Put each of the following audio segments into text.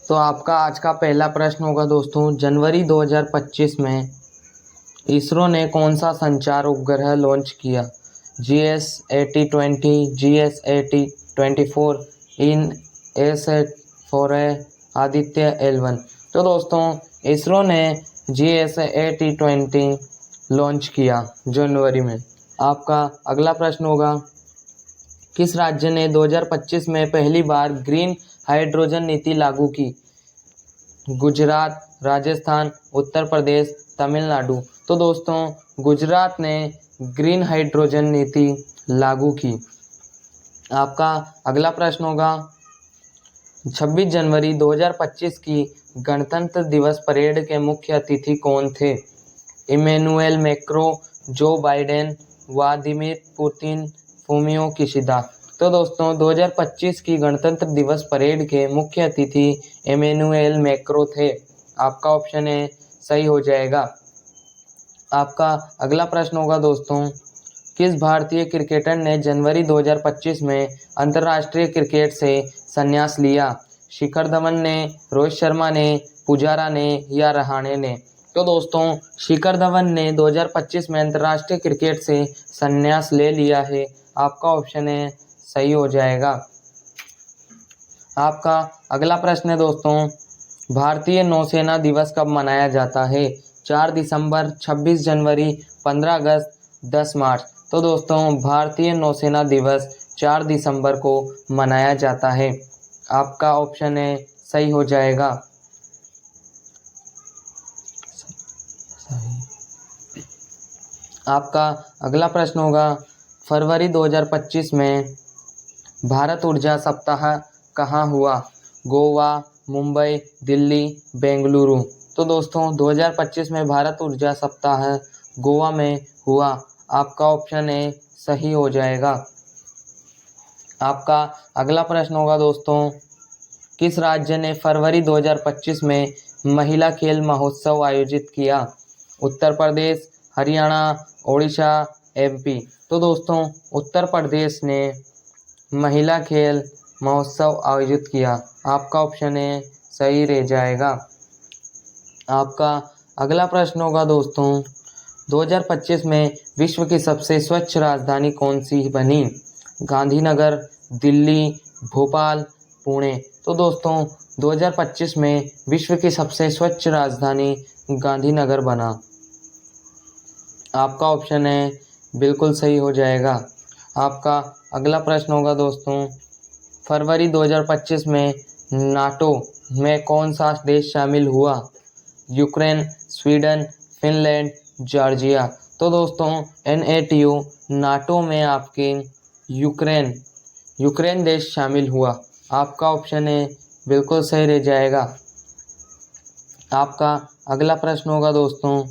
तो आपका आज का पहला प्रश्न होगा दोस्तों, जनवरी 2025 में इसरो ने कौन सा संचार उपग्रह लॉन्च किया? GS8020, GS8024, INSAT-4A, Aditya L1। तो दोस्तों इसरो ने GS8020 लॉन्च किया जनवरी में। आपका अगला प्रश्न होगा, किस राज्य ने 2025 में पहली बार ग्रीन हाइड्रोजन नीति लागू की? गुजरात, राजस्थान, उत्तर प्रदेश, तमिलनाडु। तो दोस्तों गुजरात ने ग्रीन हाइड्रोजन नीति लागू की। आपका अगला प्रश्न होगा, 26 जनवरी 2025 की गणतंत्र दिवस परेड के मुख्य अतिथि कौन थे? Emmanuel Macron, Joe Biden, Vladimir Putin, Fumio Kishida. तो दोस्तों 2025 की गणतंत्र दिवस परेड के मुख्य अतिथि इमैनुएल मैक्रों थे। आपका ऑप्शन ए सही हो जाएगा। आपका अगला प्रश्न होगा दोस्तों, किस भारतीय क्रिकेटर ने जनवरी 2025 में अंतर्राष्ट्रीय क्रिकेट से संन्यास लिया? शिखर धवन ने, रोहित शर्मा ने, पुजारा ने या रहाणे ने? तो दोस्तों शिखर धवन ने 2025 में अंतर्राष्ट्रीय क्रिकेट से संन्यास ले लिया है। आपका ऑप्शन है सही हो जाएगा। आपका अगला प्रश्न है दोस्तों, भारतीय नौसेना दिवस कब मनाया जाता है? 4 दिसंबर, 26 जनवरी, 15 अगस्त, 10 मार्च। तो दोस्तों भारतीय नौसेना दिवस 4 दिसंबर को मनाया जाता है। आपका ऑप्शन है सही हो जाएगा। आपका अगला प्रश्न होगा, फरवरी 2025 में भारत ऊर्जा सप्ताह कहाँ हुआ? गोवा, मुंबई, दिल्ली, बेंगलुरु। तो दोस्तों 2025 में भारत ऊर्जा सप्ताह गोवा में हुआ। आपका ऑप्शन ए सही हो जाएगा। आपका अगला प्रश्न होगा दोस्तों, किस राज्य ने फरवरी 2025 में महिला खेल महोत्सव आयोजित किया? उत्तर प्रदेश, हरियाणा, ओडिशा, MP। तो दोस्तों उत्तर प्रदेश ने महिला खेल महोत्सव आयोजित किया। आपका ऑप्शन ए सही रह जाएगा। आपका अगला प्रश्न होगा दोस्तों, 2025 में विश्व की सबसे स्वच्छ राजधानी कौन सी बनी? गांधीनगर, दिल्ली, भोपाल, पुणे। तो दोस्तों 2025 में विश्व की सबसे स्वच्छ राजधानी गांधीनगर बना। आपका ऑप्शन है बिल्कुल सही हो जाएगा। आपका अगला प्रश्न होगा दोस्तों, फरवरी 2025 में नाटो में कौन सा देश शामिल हुआ? Ukraine, Sweden, Finland, Georgia. तो दोस्तों NATO नाटो में आपके यूक्रेन देश शामिल हुआ। आपका ऑप्शन है बिल्कुल सही रह जाएगा। आपका अगला प्रश्न होगा दोस्तों,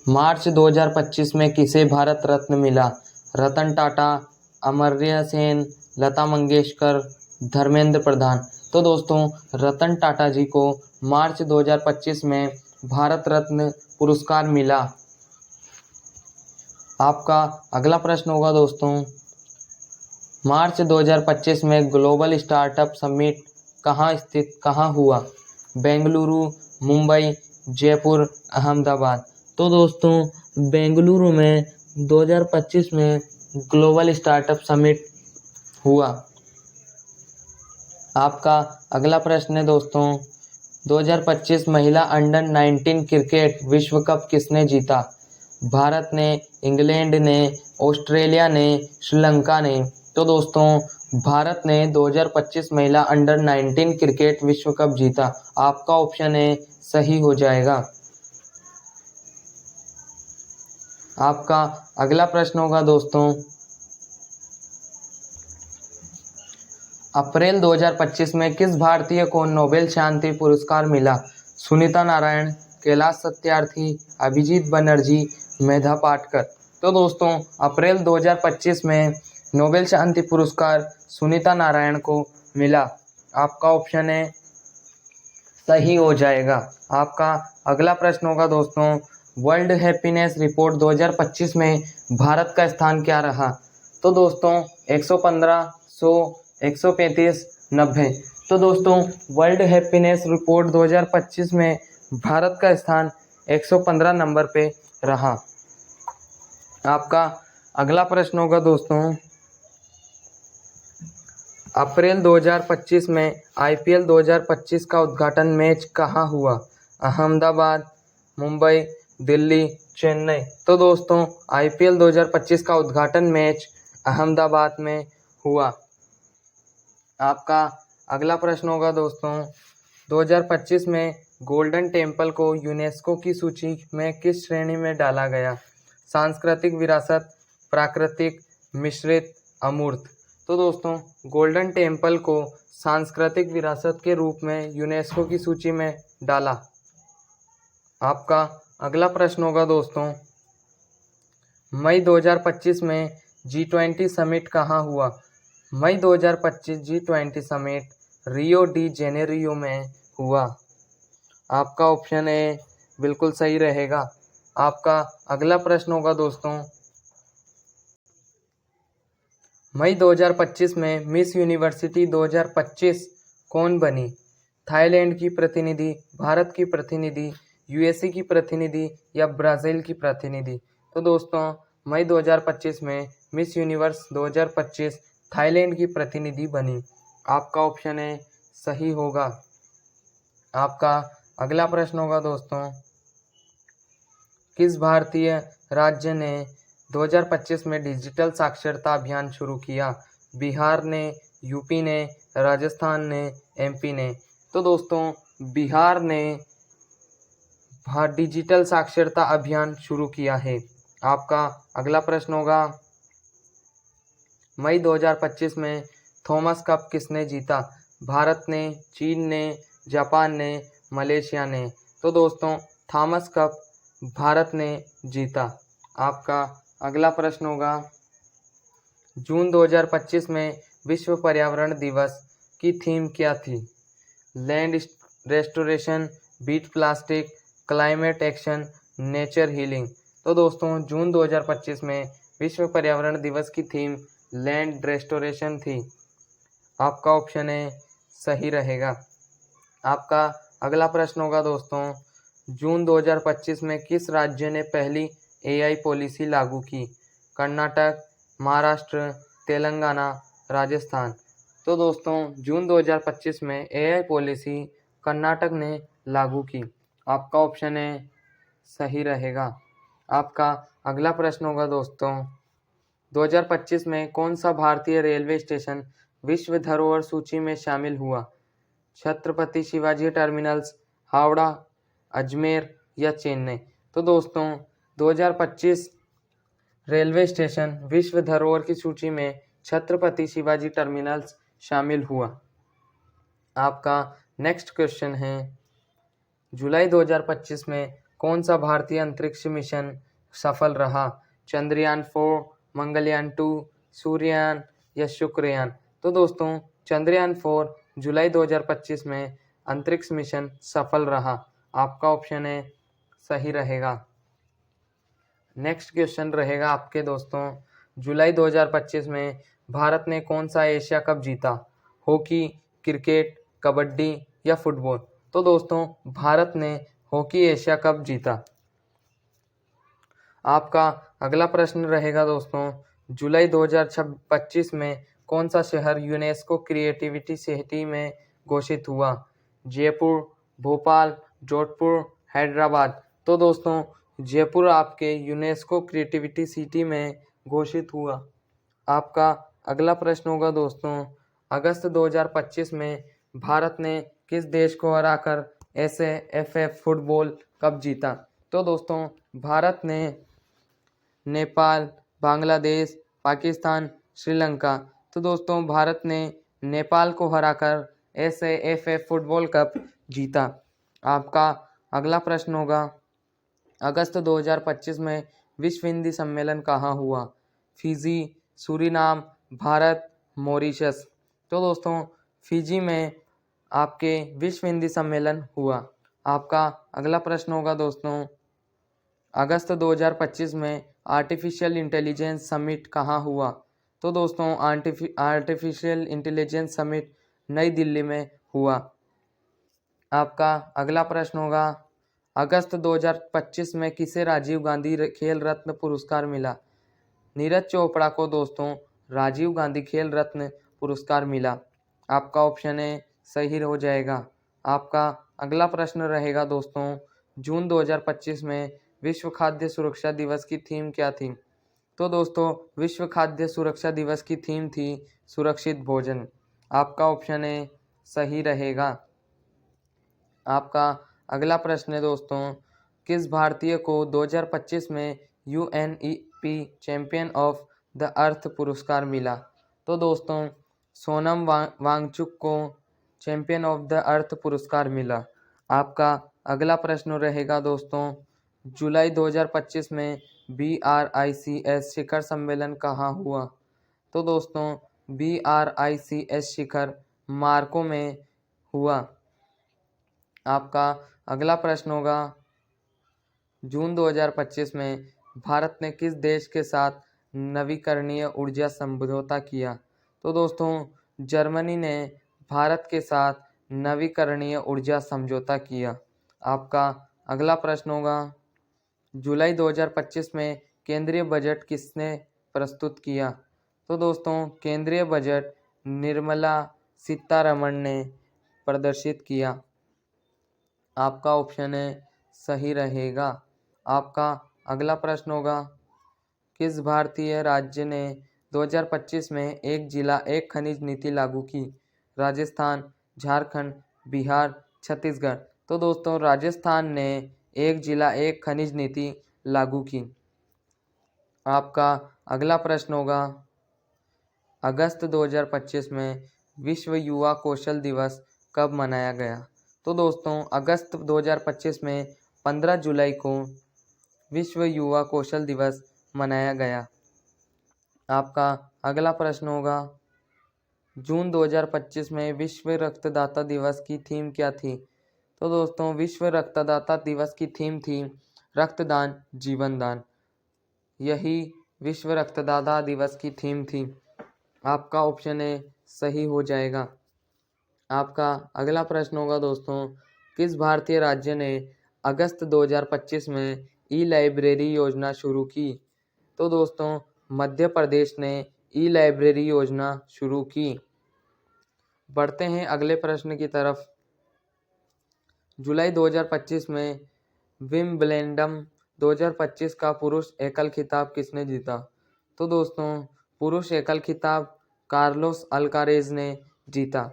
मार्च 2025 में किसे भारत रत्न मिला? रतन टाटा, अमर्त्य सेन, लता मंगेशकर, धर्मेंद्र प्रधान। तो दोस्तों रतन टाटा जी को मार्च 2025 में भारत रत्न पुरस्कार मिला। आपका अगला प्रश्न होगा दोस्तों, मार्च 2025 में ग्लोबल स्टार्टअप समिट कहाँ हुआ? बेंगलुरु, मुंबई, जयपुर, अहमदाबाद। तो दोस्तों बेंगलुरु में 2025 में ग्लोबल स्टार्टअप समिट हुआ। आपका अगला प्रश्न है दोस्तों, 2025 महिला अंडर 19 क्रिकेट विश्व कप किसने जीता? भारत ने, इंग्लैंड ने, ऑस्ट्रेलिया ने, श्रीलंका ने। तो दोस्तों भारत ने 2025 महिला अंडर 19 क्रिकेट विश्व कप जीता। आपका ऑप्शन है सही हो जाएगा। आपका अगला प्रश्न होगा दोस्तों, अप्रैल 2025 में किस भारतीय को नोबेल शांति पुरस्कार मिला? सुनीता नारायण, कैलाश सत्यार्थी, अभिजीत बनर्जी, मेधा पाटकर। तो दोस्तों अप्रैल 2025 में नोबेल शांति पुरस्कार सुनीता नारायण को मिला। आपका ऑप्शन है सही हो जाएगा। आपका अगला प्रश्न होगा दोस्तों, वर्ल्ड हैप्पीनेस रिपोर्ट 2025 में भारत का स्थान क्या रहा? तो दोस्तों 115, 100, 135, 90। तो दोस्तों वर्ल्ड हैप्पीनेस रिपोर्ट 2025 में भारत का स्थान 115 नंबर पे रहा। आपका अगला प्रश्न होगा दोस्तों, अप्रैल 2025 में आईपीएल 2025 का उद्घाटन मैच कहाँ हुआ? अहमदाबाद, मुंबई, दिल्ली, चेन्नई। तो दोस्तों आईपीएल 2025 का उद्घाटन मैच अहमदाबाद में हुआ। आपका अगला प्रश्न होगा दोस्तों, 2025 में गोल्डन टेम्पल को यूनेस्को की सूची में किस श्रेणी में डाला गया? सांस्कृतिक विरासत, प्राकृतिक, मिश्रित, अमूर्त। तो दोस्तों गोल्डन टेम्पल को सांस्कृतिक विरासत के रूप में यूनेस्को की सूची में डाला। आपका अगला प्रश्न होगा दोस्तों, मई 2025 में G20 समिट कहाँ हुआ? मई 2025 G20 summit Rio de Janeiro में हुआ। आपका ऑप्शन ए बिल्कुल सही रहेगा। आपका अगला प्रश्न होगा दोस्तों, मई 2025 में मिस यूनिवर्सिटी 2025 कौन बनी? थाईलैंड की प्रतिनिधि, भारत की प्रतिनिधि, यूएसए की प्रतिनिधि या ब्राज़ील की प्रतिनिधि? तो दोस्तों मई 2025 में मिस यूनिवर्स 2025 थाईलैंड की प्रतिनिधि बनी। आपका ऑप्शन ए सही होगा। आपका अगला प्रश्न होगा दोस्तों, किस भारतीय राज्य ने 2025 में डिजिटल साक्षरता अभियान शुरू किया? बिहार ने, यूपी ने, राजस्थान ने, एमपी ने? तो दोस्तों बिहार ने डिजिटल साक्षरता अभियान शुरू किया है। आपका अगला प्रश्न होगा, मई 2025 में थॉमस कप किसने जीता? भारत ने, चीन ने, जापान ने, मलेशिया ने? तो दोस्तों थॉमस कप भारत ने जीता। आपका अगला प्रश्न होगा, जून 2025 में विश्व पर्यावरण दिवस की थीम क्या थी? Land restoration, beat plastic, climate action, nature healing? तो दोस्तों जून 2025 में विश्व पर्यावरण दिवस की थीम लैंड रेस्टोरेशन थी। आपका ऑप्शन ए सही रहेगा। आपका अगला प्रश्न होगा दोस्तों, जून 2025 में किस राज्य ने पहली एआई पॉलिसी लागू की? कर्नाटक, महाराष्ट्र, तेलंगाना, राजस्थान? तो दोस्तों जून 2025 में एआई पॉलिसी कर्नाटक ने लागू की। आपका ऑप्शन ए सही रहेगा। आपका अगला प्रश्न होगा दोस्तों, 2025 में कौन सा भारतीय रेलवे स्टेशन विश्व धरोहर सूची में शामिल हुआ? छत्रपति शिवाजी टर्मिनल्स, हावड़ा, अजमेर या चेन्नई? तो दोस्तों 2025 रेलवे स्टेशन विश्व धरोहर की सूची में छत्रपति शिवाजी टर्मिनल्स शामिल हुआ। आपका नेक्स्ट क्वेश्चन है, जुलाई 2025 में कौन सा भारतीय अंतरिक्ष मिशन सफल रहा? चंद्रयान 4, मंगलयान 2, सूर्ययान या शुक्रयान? तो दोस्तों चंद्रयान 4 जुलाई 2025 में अंतरिक्ष मिशन सफल रहा। आपका ऑप्शन ए सही रहेगा। नेक्स्ट क्वेश्चन रहेगा आपके दोस्तों, जुलाई 2025 में भारत ने कौन सा एशिया कप जीता? हॉकी, क्रिकेट, कबड्डी या फुटबॉल? तो दोस्तों भारत ने हॉकी एशिया कप जीता। आपका अगला प्रश्न रहेगा दोस्तों, जुलाई 2025 में कौन सा शहर यूनेस्को क्रिएटिविटी सिटी में घोषित हुआ? जयपुर, भोपाल, जोधपुर, हैदराबाद? तो दोस्तों जयपुर आपके यूनेस्को क्रिएटिविटी सिटी में घोषित हुआ। आपका अगला प्रश्न होगा दोस्तों, अगस्त 2025 में भारत ने किस देश को हराकर एसएएफ फुटबॉल कप जीता? तो दोस्तों भारत ने नेपाल, बांग्लादेश, पाकिस्तान, श्रीलंका? तो दोस्तों भारत ने नेपाल को हराकर एसएएफ फुटबॉल कप जीता। आपका अगला प्रश्न होगा, अगस्त 2025 में विश्व हिंदी सम्मेलन कहाँ हुआ? Fiji, Suriname, Bharat, Mauritius? तो दोस्तों फिजी में आपके विश्व हिंदी सम्मेलन हुआ। आपका अगला प्रश्न होगा दोस्तों, अगस्त 2025 में आर्टिफिशियल इंटेलिजेंस समिट कहाँ हुआ? तो दोस्तों आर्टिफिशियल इंटेलिजेंस समिट नई दिल्ली में हुआ। आपका अगला प्रश्न होगा, अगस्त 2025 में किसे राजीव गांधी खेल रत्न पुरस्कार मिला? नीरज चोपड़ा को दोस्तों राजीव गांधी खेल रत्न पुरस्कार मिला। आपका ऑप्शन ए सही हो जाएगा। आपका अगला प्रश्न रहेगा दोस्तों, जून 2025 में विश्व खाद्य सुरक्षा दिवस की थीम क्या थी? तो दोस्तों विश्व खाद्य सुरक्षा दिवस की थीम थी सुरक्षित भोजन। आपका ऑप्शन ए सही रहेगा। आपका अगला प्रश्न है दोस्तों, किस भारतीय को 2025 में UNEP champion of the earth पुरस्कार मिला? तो दोस्तों सोनम वांगचुक को चैंपियन ऑफ द अर्थ पुरस्कार मिला। आपका अगला प्रश्न रहेगा दोस्तों, जुलाई 2025 में BRICS शिखर सम्मेलन कहाँ हुआ? तो दोस्तों BRICS शिखर मार्को में हुआ। आपका अगला प्रश्न होगा, जून 2025 में भारत ने किस देश के साथ नवीकरणीय ऊर्जा समझौता किया? तो दोस्तों जर्मनी ने भारत के साथ नवीकरणीय ऊर्जा समझौता किया। आपका अगला प्रश्न होगा, जुलाई 2025 में केंद्रीय बजट किसने प्रस्तुत किया? तो दोस्तों केंद्रीय बजट निर्मला सीतारमण ने प्रदर्शित किया। आपका ऑप्शन है सही रहेगा। आपका अगला प्रश्न होगा, किस भारतीय राज्य ने 2025 में एक जिला एक खनिज नीति लागू की? राजस्थान, झारखंड, बिहार, छत्तीसगढ़। तो दोस्तों राजस्थान ने एक जिला एक खनिज नीति लागू की। आपका अगला प्रश्न होगा, अगस्त 2025 में विश्व युवा कौशल दिवस कब मनाया गया? तो दोस्तों अगस्त 2025 में 15 जुलाई को विश्व युवा कौशल दिवस मनाया गया। आपका अगला प्रश्न होगा, जून 2025 में विश्व रक्तदाता दिवस की थीम क्या थी? तो दोस्तों विश्व रक्तदाता दिवस की थीम थी रक्तदान जीवन दान। यही विश्व रक्तदाता दिवस की थीम थी। आपका ऑप्शन ए सही हो जाएगा। आपका अगला प्रश्न होगा दोस्तों, किस भारतीय राज्य ने अगस्त 2025 में ई-लाइब्रेरी योजना शुरू की? तो दोस्तों मध्य प्रदेश ने ई-लाइब्रेरी योजना शुरू की। बढ़ते हैं अगले प्रश्न की तरफ। जुलाई 2025 में विंबलडन 2025 का पुरुष एकल खिताब किसने जीता? तो दोस्तों पुरुष एकल खिताब कार्लोस अल्कारेज ने जीता।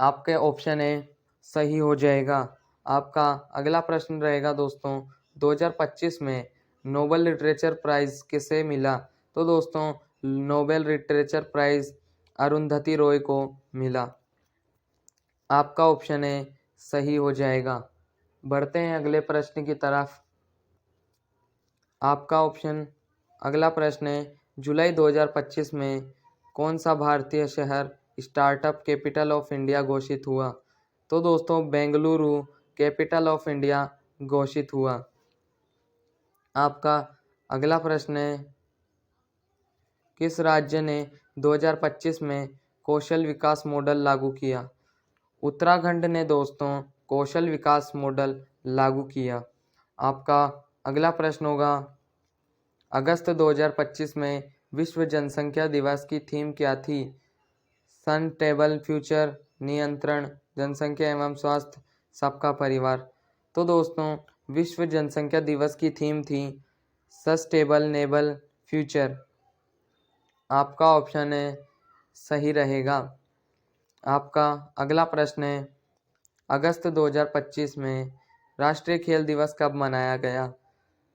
आपके ऑप्शन ए सही हो जाएगा। आपका अगला प्रश्न रहेगा दोस्तों, 2025 में नोबेल लिटरेचर प्राइज़ किसे मिला? तो दोस्तों Nobel literature prize Arundhati Roy को मिला। आपका ऑप्शन ए सही हो जाएगा। बढ़ते हैं अगले प्रश्न की तरफ। आपका ऑप्शन अगला प्रश्न है, जुलाई 2025 में कौन सा भारतीय शहर स्टार्टअप कैपिटल ऑफ इंडिया घोषित हुआ? तो दोस्तों बेंगलुरु कैपिटल ऑफ इंडिया घोषित हुआ। आपका अगला प्रश्न है, किस राज्य ने 2025 में कौशल विकास मॉडल लागू किया? उत्तराखंड ने दोस्तों कौशल विकास मॉडल लागू किया। आपका अगला प्रश्न होगा, अगस्त 2025 में विश्व जनसंख्या दिवस की थीम क्या थी? सस्टेनेबल फ्यूचर, नियंत्रण, जनसंख्या एवं स्वास्थ्य, सबका परिवार। तो दोस्तों विश्व जनसंख्या दिवस की थीम थी सस्टेनेबल फ्यूचर। आपका ऑप्शन है सही रहेगा। आपका अगला प्रश्न है, अगस्त 2025 में राष्ट्रीय खेल दिवस कब मनाया गया?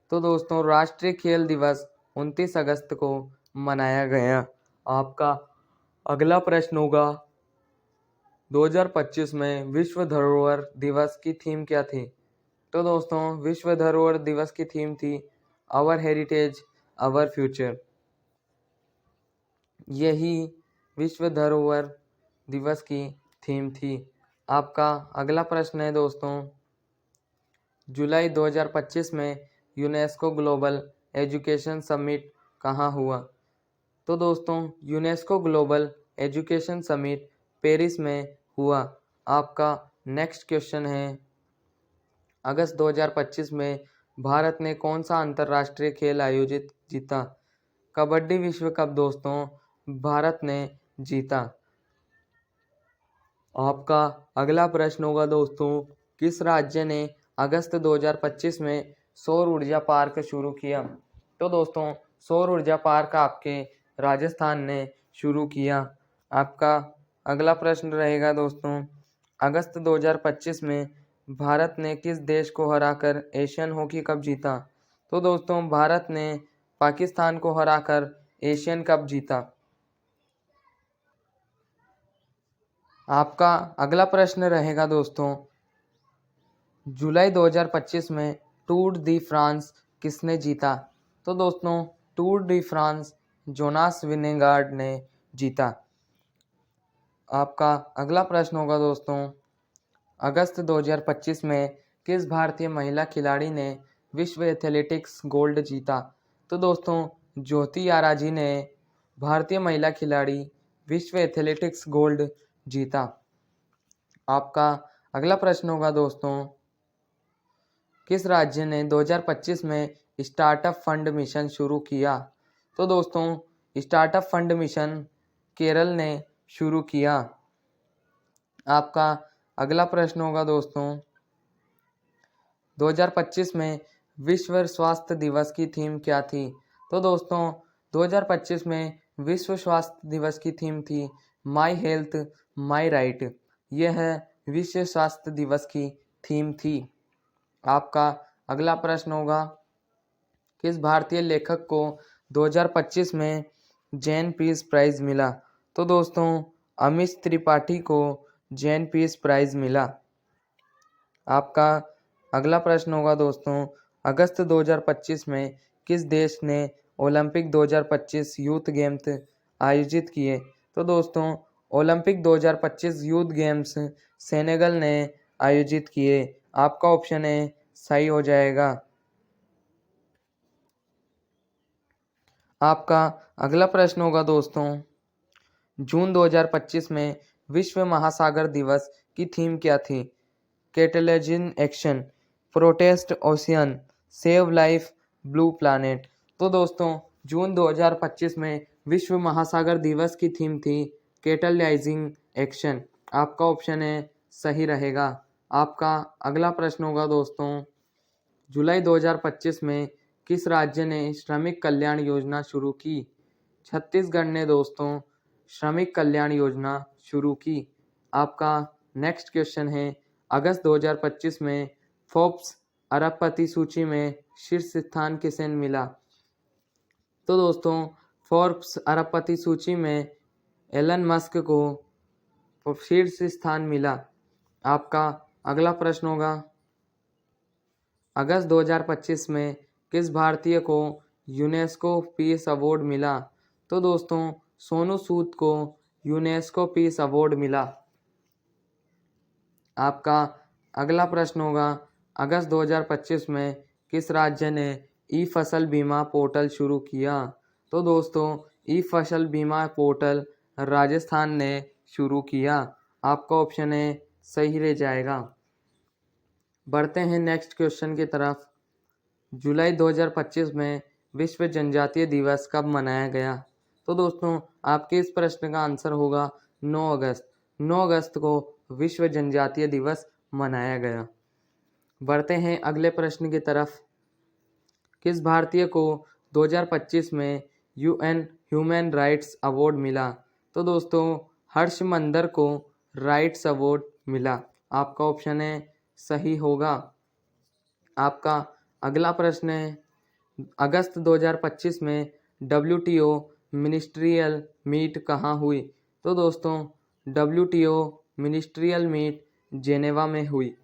तो दोस्तों राष्ट्रीय खेल दिवस 29 अगस्त को मनाया गया। आपका अगला प्रश्न होगा, 2025 में विश्व धरोहर दिवस की थीम क्या थी? तो दोस्तों विश्व धरोहर दिवस की थीम थी आवर हेरिटेज आवर फ्यूचर। यही विश्व धरोहर दिवस की थीम थी। आपका अगला प्रश्न है दोस्तों, जुलाई 2025 में यूनेस्को ग्लोबल एजुकेशन समिट कहाँ हुआ? तो दोस्तों UNESCO global education summit Paris में हुआ। आपका नेक्स्ट क्वेश्चन है, अगस्त 2025 में भारत ने कौन सा अंतर्राष्ट्रीय खेल आयोजित जीता? कबड्डी विश्व कप दोस्तों भारत ने जीता। आपका अगला प्रश्न होगा दोस्तों, किस राज्य ने अगस्त 2025 में सौर ऊर्जा पार्क शुरू किया? तो दोस्तों सौर ऊर्जा पार्क आपके राजस्थान ने शुरू किया। आपका अगला प्रश्न रहेगा दोस्तों, अगस्त 2025 में भारत ने किस देश को हराकर एशियन हॉकी कप जीता? तो दोस्तों भारत ने पाकिस्तान को हराकर एशियन कप जीता। आपका अगला प्रश्न रहेगा दोस्तों, जुलाई 2025 में टूर डी फ्रांस किसने जीता? तो दोस्तों टूर डी फ्रांस जोनास विनेगार्ड ने जीता। आपका अगला प्रश्न होगा दोस्तों, अगस्त 2025 में किस भारतीय महिला खिलाड़ी ने विश्व एथलेटिक्स गोल्ड जीता? तो दोस्तों ज्योति आराजी ने भारतीय महिला खिलाड़ी विश्व एथलेटिक्स गोल्ड जीता। आपका अगला प्रश्न होगा दोस्तों, किस राज्य ने 2025 में स्टार्टअप फंड मिशन शुरू किया? तो दोस्तों स्टार्टअप फंड मिशन केरल ने शुरू किया। आपका अगला प्रश्न होगा दोस्तों, 2025 में विश्व स्वास्थ्य दिवस की थीम क्या थी? तो दोस्तों 2025 में विश्व स्वास्थ्य दिवस की थीम थी माई हेल्थ माई राइट। यह विश्व स्वास्थ्य दिवस की थीम थी। आपका अगला प्रश्न होगा, किस भारतीय लेखक को 2025 में जैन पीस प्राइज मिला? तो दोस्तों अमिश त्रिपाठी को जैन पीस प्राइज मिला। आपका अगला प्रश्न होगा दोस्तों, अगस्त 2025 में किस देश ने ओलंपिक 2025 यूथ गेम्स आयोजित किए? तो दोस्तों ओलंपिक 2025 यूथ गेम्स सेनेगल ने आयोजित किए। आपका ऑप्शन ए सही हो जाएगा। आपका अगला प्रश्न होगा दोस्तों, जून 2025 में विश्व महासागर दिवस की थीम क्या थी? Catalysing action, protest ocean, save life, blue planet. तो दोस्तों जून 2025 में विश्व महासागर दिवस की थीम थी कैटलाइजिंग एक्शन। आपका ऑप्शन है सही रहेगा। आपका अगला प्रश्न होगा दोस्तों, जुलाई 2025 में किस राज्य ने श्रमिक कल्याण योजना शुरू की? छत्तीसगढ़ ने दोस्तों श्रमिक कल्याण योजना शुरू की। आपका नेक्स्ट क्वेश्चन है, अगस्त 2025 में फोर्ब्स अरबपति सूची में शीर्ष स्थान किसे मिला? तो दोस्तों फोर्ब्स अरबपति सूची में एलन मस्क को शीर्ष स्थान मिला। आपका अगला प्रश्न होगा, अगस्त 2025 में किस भारतीय को यूनेस्को पीस अवार्ड मिला? तो दोस्तों सोनू सूद को यूनेस्को पीस अवार्ड मिला। आपका अगला प्रश्न होगा, अगस्त 2025 में किस राज्य ने ई फसल बीमा पोर्टल शुरू किया? तो दोस्तों ई फसल बीमा पोर्टल राजस्थान ने शुरू किया। आपका ऑप्शन है सही रह जाएगा। बढ़ते हैं नेक्स्ट क्वेश्चन की तरफ, जुलाई 2025 में विश्व जनजातीय दिवस कब मनाया गया? तो दोस्तों आपके इस प्रश्न का आंसर होगा 9 अगस्त। 9 अगस्त को विश्व जनजातीय दिवस मनाया गया। बढ़ते हैं अगले प्रश्न की तरफ, किस भारतीय को 2025 में यूएन ह्यूमन राइट्स अवार्ड मिला? तो दोस्तों हर्ष मंदर को राइट्स अवार्ड मिला। आपका ऑप्शन है सही होगा। आपका अगला प्रश्न है, अगस्त 2025 में WTO मिनिस्ट्रियल मीट कहाँ हुई? तो दोस्तों WTO मिनिस्ट्रियल मीट जेनेवा में हुई।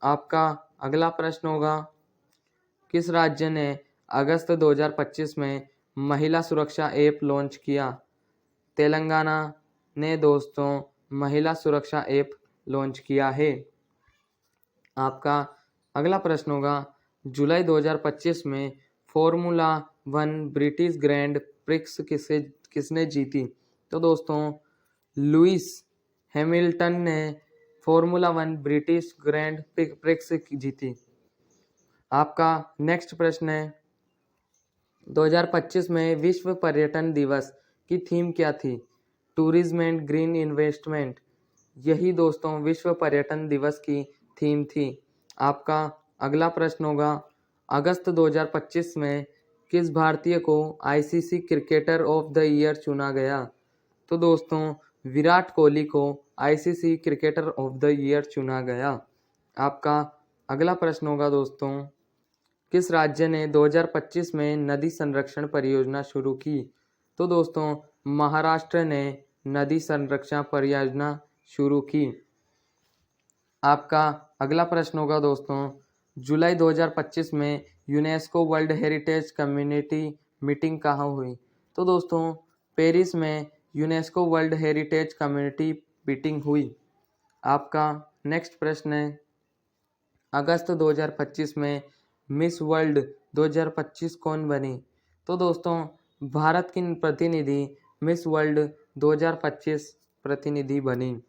आपका अगला प्रश्न होगा, किस राज्य ने अगस्त 2025 में महिला सुरक्षा ऐप लॉन्च किया? तेलंगाना ने दोस्तों महिला सुरक्षा ऐप लॉन्च किया है। आपका अगला प्रश्न होगा, जुलाई 2025 में फॉर्मूला 1 ब्रिटिश ग्रैंड प्रिक्स किसने जीती? तो दोस्तों लुइस हैमिल्टन ने फॉर्मूला 1 ब्रिटिश ग्रैंड प्रिक्स जीती। आपका नेक्स्ट प्रश्न है 2025 में विश्व पर्यटन दिवस की थीम क्या थी? Tourism and green investment. यही दोस्तों विश्व पर्यटन दिवस की थीम थी। आपका अगला प्रश्न होगा अगस्त 2025 में किस भारतीय को ICC cricketer of the year चुना गया? तो दोस्तों विराट कोहली को ICC cricketer of the year चुना गया। आपका अगला प्रश्न होगा दोस्तों किस राज्य ने 2025 में नदी संरक्षण परियोजना शुरू की? तो दोस्तों महाराष्ट्र ने नदी संरक्षण परियोजना शुरू की। आपका अगला प्रश्न होगा दोस्तों जुलाई 2025 में UNESCO world heritage community meeting कहाँ हुई? तो दोस्तों पेरिस में UNESCO world heritage community meeting हुई। आपका नेक्स्ट प्रश्न है अगस्त 2025 में मिस वर्ल्ड 2025 कौन बनी? तो दोस्तों भारत की प्रतिनिधि मिस वर्ल्ड 2025 प्रतिनिधि बनी।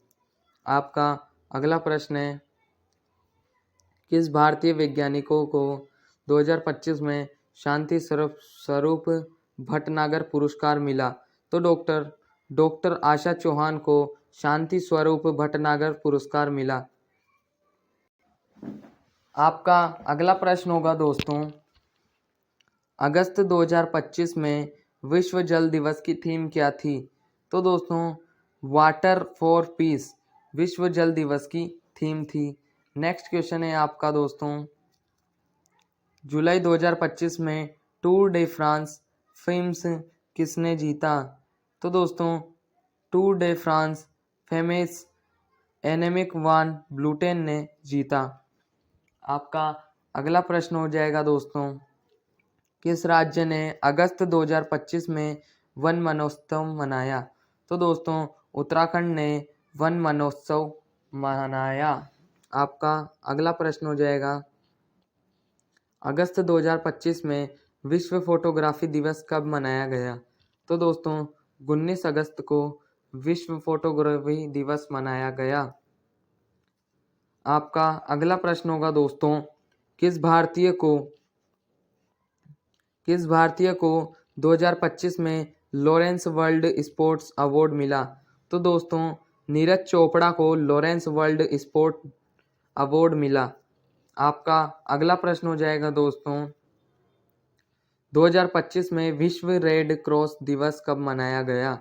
आपका अगला प्रश्न है किस भारतीय वैज्ञानिकों को 2025 में शांति स्वरूप भटनागर पुरस्कार मिला? तो डॉक्टर आशा चौहान को शांति स्वरूप भटनागर पुरस्कार मिला। आपका अगला प्रश्न होगा दोस्तों अगस्त 2025 में विश्व जल दिवस की थीम क्या थी? तो दोस्तों वाटर फॉर पीस विश्व जल दिवस की थीम थी। नेक्स्ट क्वेश्चन है आपका दोस्तों जुलाई 2025 में टूर डे फ्रांस फेम्स किसने जीता? तो दोस्तों टूर डे फ्रांस फेमस एनेमिक वान ब्लूटेन ने जीता। आपका अगला प्रश्न हो जाएगा दोस्तों किस राज्य ने अगस्त 2025 में वन महोत्सव मनाया? तो दोस्तों उत्तराखंड ने वन महोत्सव मनाया। आपका अगला प्रश्न हो जाएगा अगस्त 2025 में विश्व फोटोग्राफी दिवस कब मनाया गया? तो दोस्तों 19 अगस्त को विश्व फोटोग्राफी दिवस मनाया गया। आपका अगला प्रश्न होगा दोस्तों किस भारतीय को 2025 में लॉरेंस वर्ल्ड स्पोर्ट्स अवार्ड मिला? तो दोस्तों नीरज चोपड़ा को लॉरेंस वर्ल्ड स्पोर्ट अवार्ड मिला। आपका अगला प्रश्न हो जाएगा दोस्तों 2025 में विश्व रेड क्रॉस दिवस कब मनाया गया?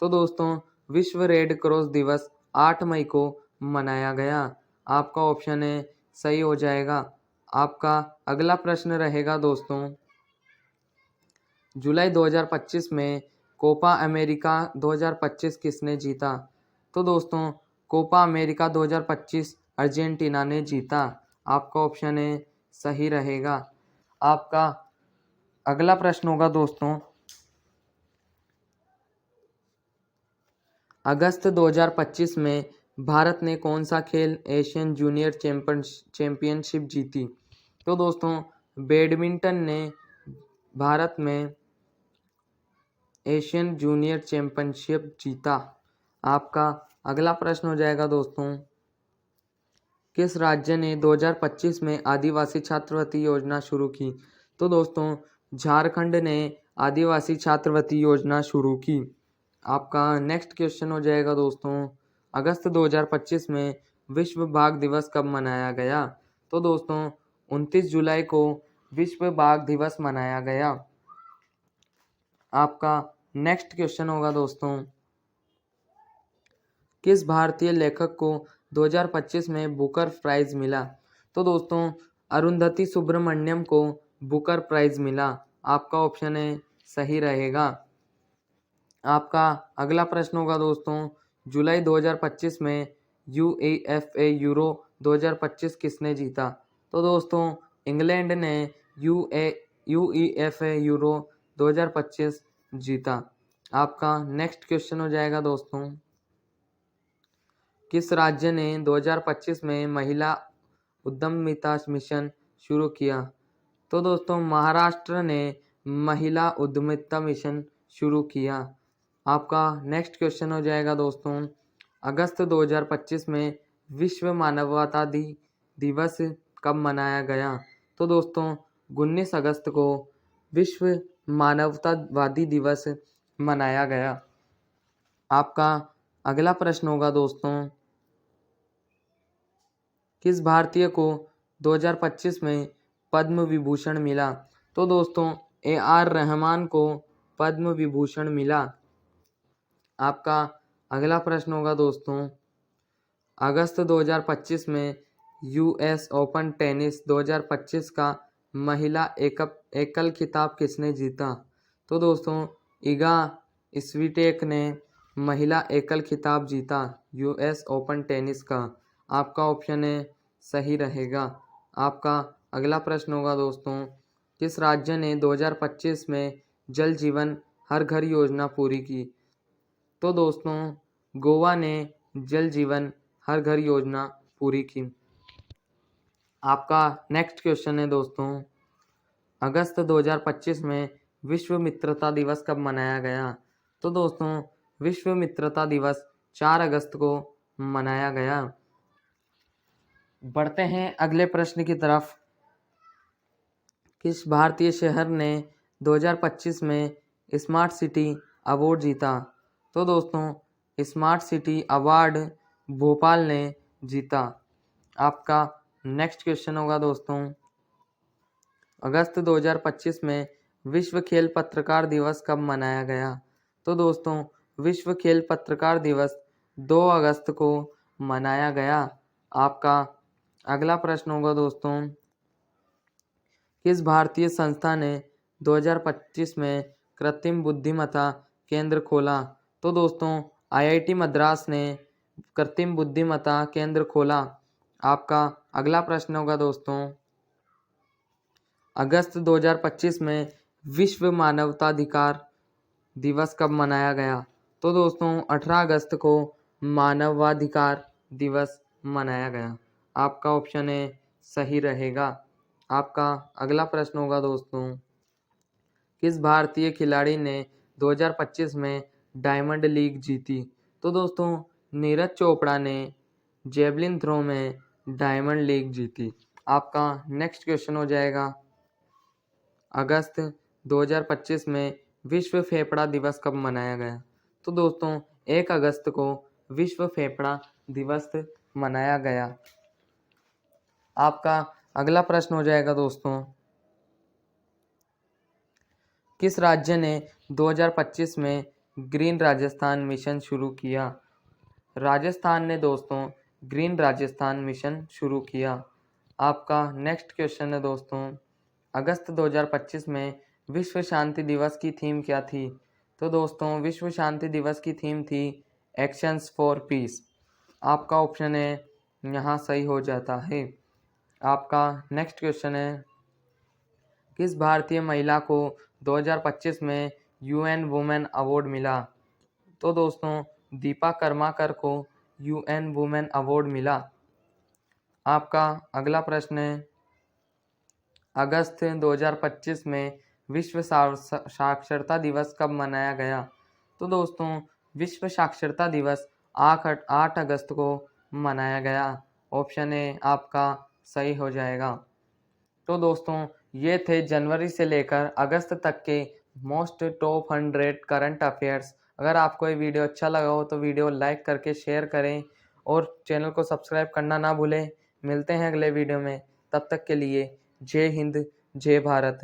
तो दोस्तों विश्व रेड क्रॉस दिवस 8 मई को मनाया गया। आपका ऑप्शन है सही हो जाएगा। आपका अगला प्रश्न रहेगा दोस्तों जुलाई 2025 में कोपा अमेरिका 2025 किसने जीता? तो दोस्तों कोपा अमेरिका 2025 अर्जेंटीना ने जीता। आपका ऑप्शन है सही रहेगा। आपका अगला प्रश्न होगा दोस्तों अगस्त 2025 में भारत ने कौन सा खेल एशियन जूनियर चैंपियनशिप जीती? तो दोस्तों बैडमिंटन ने भारत में एशियन जूनियर चैंपियनशिप जीता। आपका अगला प्रश्न हो जाएगा दोस्तों किस राज्य ने 2025 में आदिवासी छात्रवृत्ति योजना शुरू की? तो दोस्तों झारखंड ने आदिवासी छात्रवृत्ति योजना शुरू की। आपका नेक्स्ट क्वेश्चन हो जाएगा दोस्तों अगस्त 2025 में विश्व बाघ दिवस कब मनाया गया? तो दोस्तों 29 जुलाई को विश्व बाघ दिवस मनाया गया। आपका नेक्स्ट क्वेश्चन होगा दोस्तों किस भारतीय लेखक को 2025 में बुकर प्राइज मिला? तो दोस्तों अरुंधति सुब्रमण्यम को बुकर प्राइज मिला। आपका ऑप्शन है सही रहेगा। आपका अगला प्रश्न होगा दोस्तों जुलाई 2025 में UEFA यूरो 2025 किसने जीता? तो दोस्तों इंग्लैंड ने UEFA यूरो 2025 जीता। आपका नेक्स्ट क्वेश्चन हो जाएगा दोस्तों किस राज्य ने 2025 में महिला उद्यमिता मिशन शुरू किया? तो दोस्तों महाराष्ट्र ने महिला उद्यमिता मिशन शुरू किया। आपका नेक्स्ट क्वेश्चन हो जाएगा दोस्तों अगस्त 2025 में विश्व मानवतावादी दिवस कब मनाया गया? तो दोस्तों 19 अगस्त को विश्व मानवतावादी दिवस मनाया गया। आपका अगला प्रश्न होगा दोस्तों, किस भारतीय को 2025 में पद्म विभूषण मिला? तो दोस्तों AR रहमान को पद्म विभूषण मिला। आपका अगला प्रश्न होगा दोस्तों, अगस्त 2025 में US ओपन टेनिस 2025 का महिला एकल खिताब किसने जीता? तो दोस्तों इगा स्वीटेक ने महिला एकल खिताब जीता US ओपन टेनिस का। आपका ऑप्शन ए सही रहेगा। आपका अगला प्रश्न होगा दोस्तों, किस राज्य ने 2025 में जल जीवन हर घर योजना पूरी की? तो दोस्तों गोवा ने जल जीवन हर घर योजना पूरी की। आपका नेक्स्ट क्वेश्चन है दोस्तों, अगस्त 2025 में विश्व मित्रता दिवस कब मनाया गया? तो दोस्तों विश्व मित्रता दिवस 4 अगस्त को मनाया गया। बढ़ते हैं अगले प्रश्न की तरफ। किस भारतीय शहर ने 2025 में स्मार्ट सिटी अवार्ड जीता? तो दोस्तों स्मार्ट सिटी अवार्ड भोपाल ने जीता। आपका नेक्स्ट क्वेश्चन होगा दोस्तों, अगस्त 2025 में विश्व खेल पत्रकार दिवस कब मनाया गया? तो दोस्तों विश्व खेल पत्रकार दिवस 2 अगस्त को मनाया गया। आपका अगला प्रश्न होगा दोस्तों, किस भारतीय संस्था ने 2025 में कृत्रिम बुद्धिमत्ता केंद्र खोला? तो दोस्तों IIT मद्रास ने कृत्रिम बुद्धिमत्ता केंद्र खोला। आपका अगला प्रश्न होगा दोस्तों, अगस्त 2025 में विश्व मानवाधिकार दिवस कब मनाया गया? तो दोस्तों 18 अगस्त को मानवाधिकार दिवस मनाया गया। आपका ऑप्शन ए सही रहेगा। आपका अगला प्रश्न होगा दोस्तों, किस भारतीय खिलाड़ी ने 2025 में डायमंड लीग जीती? तो दोस्तों नीरज चोपड़ा ने जेवलिन थ्रो में डायमंड लीग जीती। आपका नेक्स्ट क्वेश्चन हो जाएगा, अगस्त 2025 में विश्व फेफड़ा दिवस कब मनाया गया? तो दोस्तों 1 अगस्त को विश्व फेफड़ा दिवस मनाया गया। आपका अगला प्रश्न हो जाएगा दोस्तों, किस राज्य ने 2025 में ग्रीन राजस्थान मिशन शुरू किया? राजस्थान ने दोस्तों ग्रीन राजस्थान मिशन शुरू किया। आपका नेक्स्ट क्वेश्चन है दोस्तों, अगस्त 2025 में विश्व शांति दिवस की थीम क्या थी? तो दोस्तों विश्व शांति दिवस की थीम थी एक्शंस फॉर पीस। आपका ऑप्शन है यहाँ सही हो जाता है। आपका नेक्स्ट क्वेश्चन है, किस भारतीय महिला को 2025 में UN वुमेन अवार्ड मिला? तो दोस्तों दीपा कर्माकर को UN वुमेन अवार्ड मिला। आपका अगला प्रश्न है, अगस्त 2025 में विश्व साक्षरता दिवस कब मनाया गया? तो दोस्तों विश्व साक्षरता दिवस 8 अगस्त को मनाया गया। ऑप्शन ए आपका सही हो जाएगा। तो दोस्तों ये थे जनवरी से लेकर अगस्त तक के मोस्ट टॉप 100 करंट अफेयर्स। अगर आपको ये वीडियो अच्छा लगा हो तो वीडियो लाइक करके शेयर करें और चैनल को सब्सक्राइब करना ना भूलें। मिलते हैं अगले वीडियो में, तब तक के लिए जय हिंद जय भारत।